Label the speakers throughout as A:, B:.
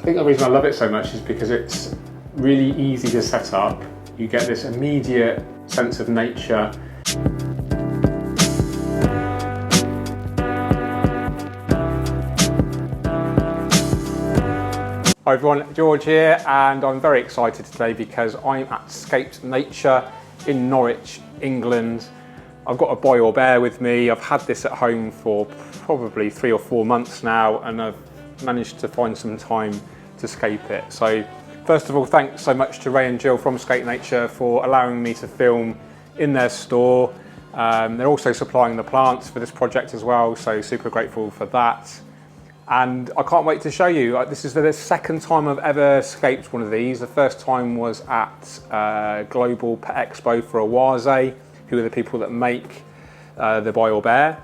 A: think the reason I love it so much is because it's really easy to set up. You get this immediate sense of nature. Hi everyone, George here, and I'm very excited today because I'm at Scaped Nature in Norwich, England. I've got a biOrb with me. I've had this at home for probably 3 or 4 months now, and I've managed to find some time to scape it. So first of all, thanks so much to Ray and Jill from Scaped Nature for allowing me to film in their store. They're also supplying the plants for this project as well, so super grateful for that. And I can't wait to show you. This is the second time I've ever scaped one of these. The first time was at Global Pet Expo for Oase, who are the people that make the biOrb.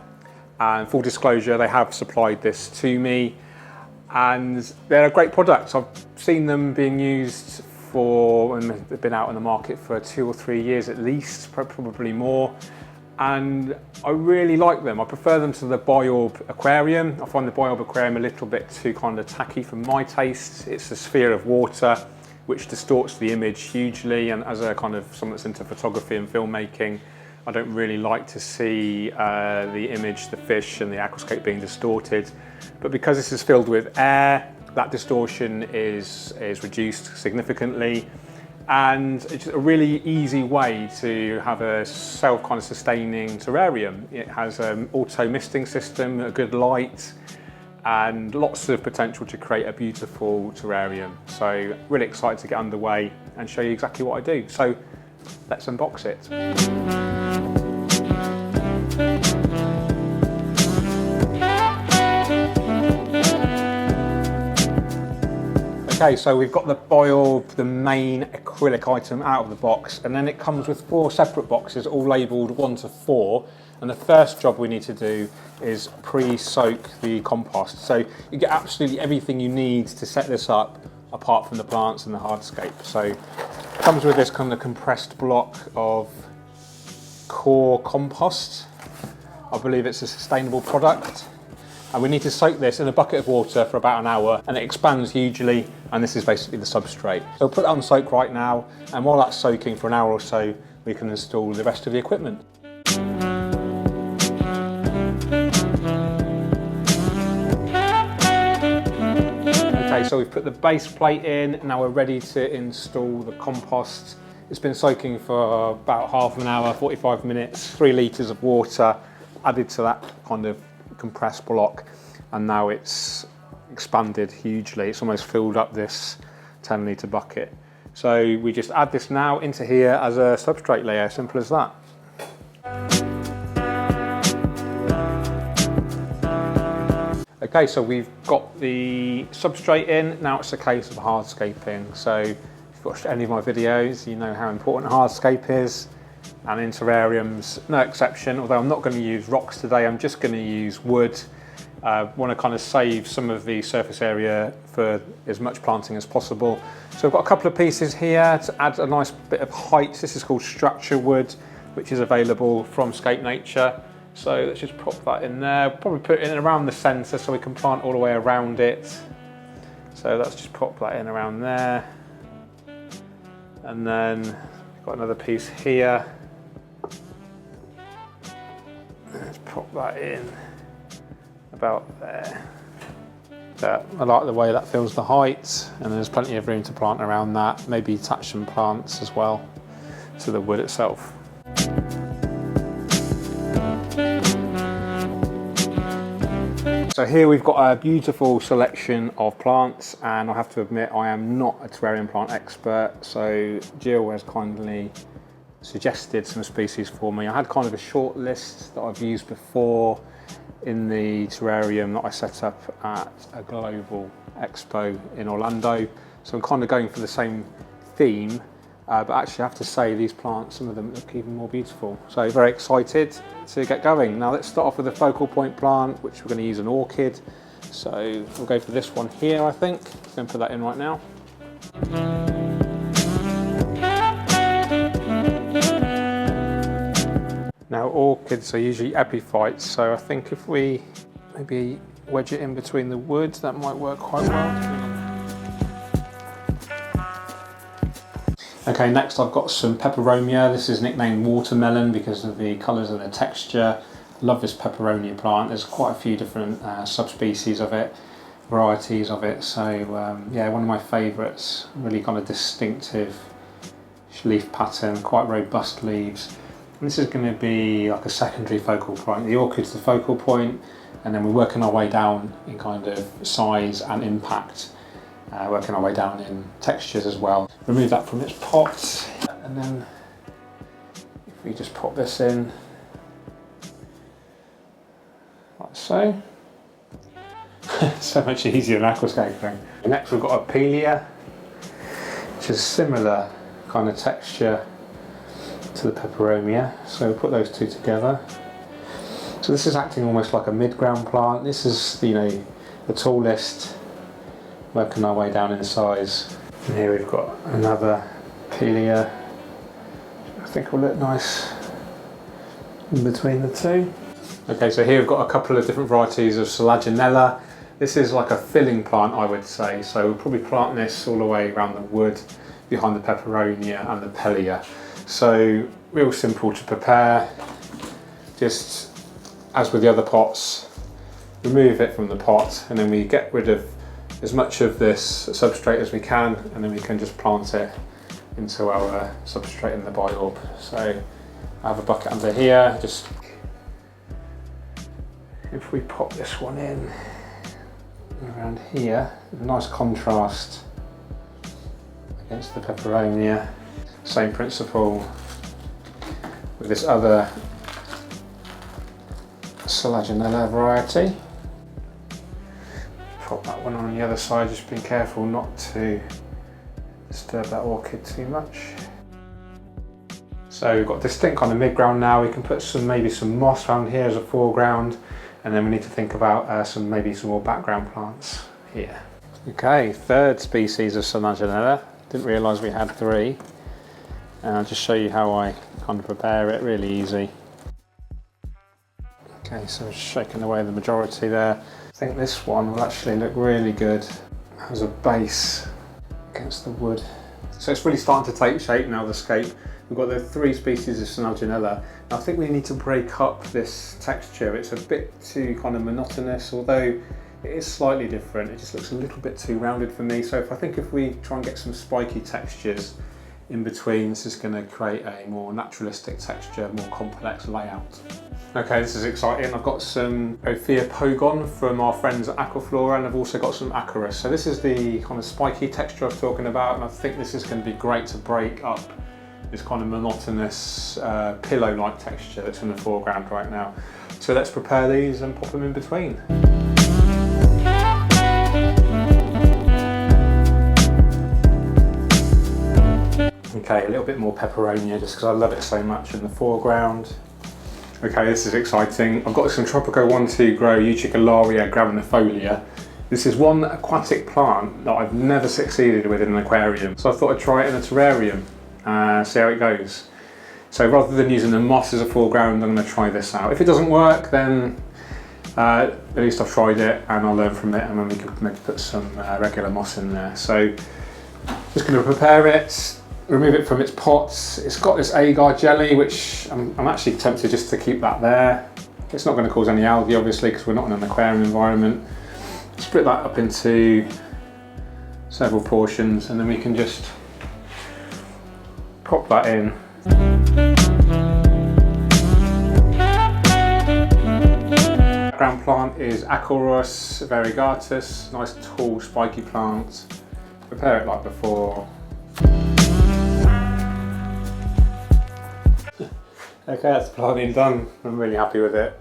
A: And full disclosure, they have supplied this to me. And they're a great product. I've seen them being used for, and they've been out in the market for 2 or 3 years at least, probably more. And I really like them. I prefer them to the biOrb Aquarium. I find the biOrb Aquarium a little bit too kind of tacky for my taste. It's a sphere of water, which distorts the image hugely. And as a kind of someone that's into photography and filmmaking, I don't really like to see the image, the fish and the aquascape being distorted. But because this is filled with air, that distortion is reduced significantly. And it's a really easy way to have a self-sustaining terrarium. It has an auto misting system, a good light, and lots of potential to create a beautiful terrarium. So really excited to get underway and show you exactly what I do. So let's unbox it. Okay, so we've got the biOrb, the main acrylic item, out of the box, and then it comes with 4 separate boxes, all labelled 1 to 4. And the first job we need to do is pre-soak the compost. So you get absolutely everything you need to set this up, apart from the plants and the hardscape. So it comes with this kind of compressed block of core compost. I believe it's a sustainable product. And we need to soak this in a bucket of water for about an hour, and it expands hugely, and this is basically the substrate. So we'll put that on soak right now, and while that's soaking for an hour or so, we can install the rest of the equipment. Okay, so we've put the base plate in, now we're ready to install the compost. It's been soaking for about half an hour, 45 minutes, 3 litres of water added to that kind of compressed block, and now it's expanded hugely. It's almost filled up this 10 litre bucket. So we just add this now into here as a substrate layer, simple as that. Okay, so we've got the substrate in, now it's a case of hardscaping. So if you've watched any of my videos, you know how important hardscape is. And in terrariums, no exception, although I'm not going to use rocks today, I'm just going to use wood. I want to kind of save some of the surface area for as much planting as possible. So I've got a couple of pieces here to add a nice bit of height. This is called structure wood, which is available from Scaped Nature. So let's just pop that in there. Probably put it in around the centre so we can plant all the way around it. So let's just pop that in around there. And then we've got another piece here. Let's pop that in about there. But I like the way that fills the height, and there's plenty of room to plant around that. Maybe attach some plants as well to the wood itself. So here we've got a beautiful selection of plants, and I have to admit I am not a terrarium plant expert, so Jill has kindly suggested some species for me. I had kind of a short list that I've used before in the terrarium that I set up at a global expo in Orlando. So I'm kind of going for the same theme, but actually I have to say these plants, some of them look even more beautiful. So very excited to get going. Now let's start off with a focal point plant, which we're going to use an orchid. So we'll go for this one here, I think. I'm going to put that in right now. Now orchids are usually epiphytes, so I think if we maybe wedge it in between the wood, that might work quite well. Okay, next I've got some Peperomia. This is nicknamed Watermelon because of the colours and the texture. Love this Peperomia plant. There's quite a few different subspecies of it, varieties of it. So yeah, one of my favourites. Really kind of distinctive leaf pattern, quite robust leaves. And this is going to be like a secondary focal point. The orchid's the focal point, and then we're working our way down in kind of size and impact. Working our way down in textures as well. Remove that from its pot, and then if we just pop this in, like so. So much easier than aquascaping. Next we've got a Pelia, which is similar kind of texture to the Peperomia. So we'll put those two together. So this is acting almost like a mid-ground plant. This is, you know, the tallest, working our way down in size. And here we've got another Pelia. I think will look nice in between the two. Okay, so here we've got a couple of different varieties of Selaginella. This is like a filling plant, I would say. So we'll probably plant this all the way around the wood behind the Peperomia and the Pelia. So real simple to prepare. Just as with the other pots, remove it from the pot, and then we get rid of as much of this substrate as we can, and then we can just plant it into our substrate in the biOrb. So I have a bucket under here. Just if we pop this one in around here, nice contrast against the Peperomia. Same principle with this other Selaginella variety. Pop that one on the other side, just be careful not to disturb that orchid too much. So we've got distinct kind of mid-ground now. We can put maybe some moss around here as a foreground, and then we need to think about maybe some more background plants here. Okay, third species of Selaginella. Didn't realise we had three. And I'll just show you how I kind of prepare it, really easy. Okay, so I'm just shaking away the majority there. I think this one will actually look really good as a base against the wood. So it's really starting to take shape now, the Scape. We've got the three species of Selaginella. I think we need to break up this texture. It's a bit too kind of monotonous, although it is slightly different. It just looks a little bit too rounded for me. So if we try and get some spiky textures in between, this is going to create a more naturalistic texture, more complex layout. Okay, this is exciting. I've got some Ophiopogon from our friends at Aquaflora, and I've also got some Acorus. So this is the kind of spiky texture I was talking about, and I think this is going to be great to break up this kind of monotonous pillow-like texture that's in the foreground right now. So let's prepare these and pop them in between. Okay, a little bit more Peperomia just because I love it so much in the foreground. Okay, this is exciting. I've got some Tropica 1-2 grow Utricularia graminifolia. This is one aquatic plant that I've never succeeded with in an aquarium. So I thought I'd try it in a terrarium, see how it goes. So rather than using the moss as a foreground, I'm going to try this out. If it doesn't work, then at least I've tried it and I'll learn from it, and then we can maybe put some regular moss in there. So just going to prepare it. Remove it from its pots. It's got this agar jelly, which I'm actually tempted just to keep that there. It's not going to cause any algae, obviously, because we're not in an aquarium environment. Split that up into several portions, and then we can just pop that in. Background plant is Acorus variegatus, nice tall spiky plant. Prepare it like before. Okay, that's planting done. I'm really happy with it.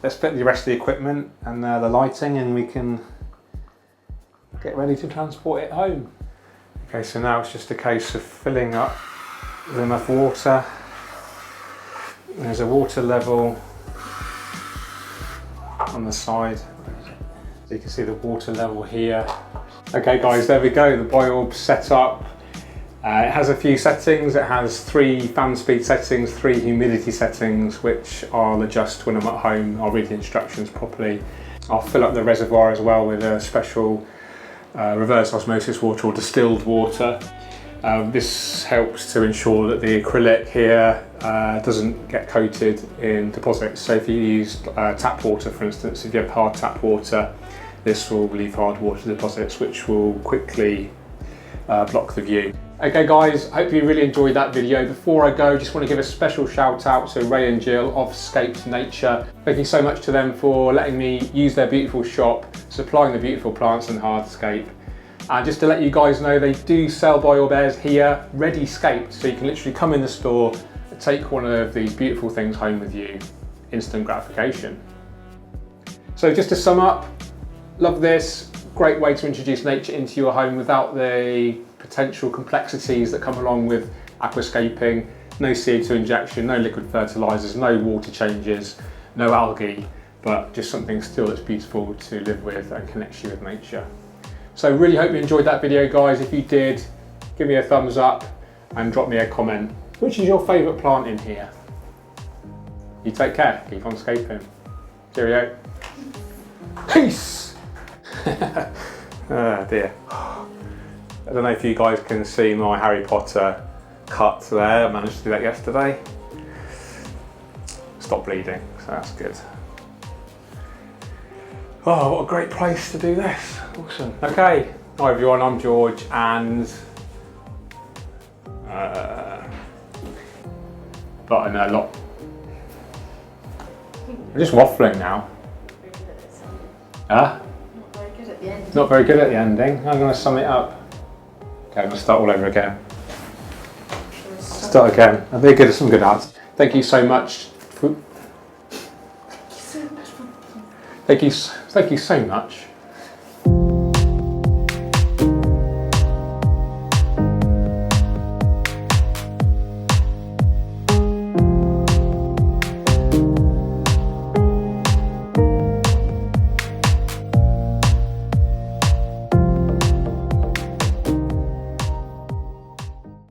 A: Let's put the rest of the equipment and the lighting, and we can get ready to transport it home. Okay, so now it's just a case of filling up with enough water. There's a water level on the side. So you can see the water level here. Okay guys, there we go, the biOrb set up. It has a few settings. It has 3 fan speed settings, 3 humidity settings, which I'll adjust when I'm at home. I'll read the instructions properly. I'll fill up the reservoir as well with a special reverse osmosis water or distilled water. This helps to ensure that the acrylic here doesn't get coated in deposits. So if you use tap water, for instance, if you have hard tap water, this will leave hard water deposits, which will quickly block the view. Okay guys, hope you really enjoyed that video. Before I go, just want to give a special shout out to Ray and Jill of Scaped Nature. Thank you so much to them for letting me use their beautiful shop, supplying the beautiful plants and hardscape. And just to let you guys know, they do sell biOrb here, ready scaped, so you can literally come in the store, take one of these beautiful things home with you. Instant gratification. So just to sum up, love this. Great way to introduce nature into your home without the potential complexities that come along with aquascaping. No CO2 injection, no liquid fertilizers, no water changes, no algae, but just something still that's beautiful to live with and connects you with nature. So really hope you enjoyed that video guys. If you did, give me a thumbs up and drop me a comment. Which is your favourite plant in here? You take care, keep on scaping. Cheerio. Peace! Oh dear. I don't know if you guys can see my Harry Potter cut there. I managed to do that yesterday. Stop bleeding, so that's good. Oh, what a great place to do this. Awesome. Okay, hi everyone, I'm George and I'm just waffling now. Huh? Not very good at the ending. I'm going to sum it up. Okay, I'm going to start all over again. Start again. I think it's some good ads. Thank you so much. Thank you so much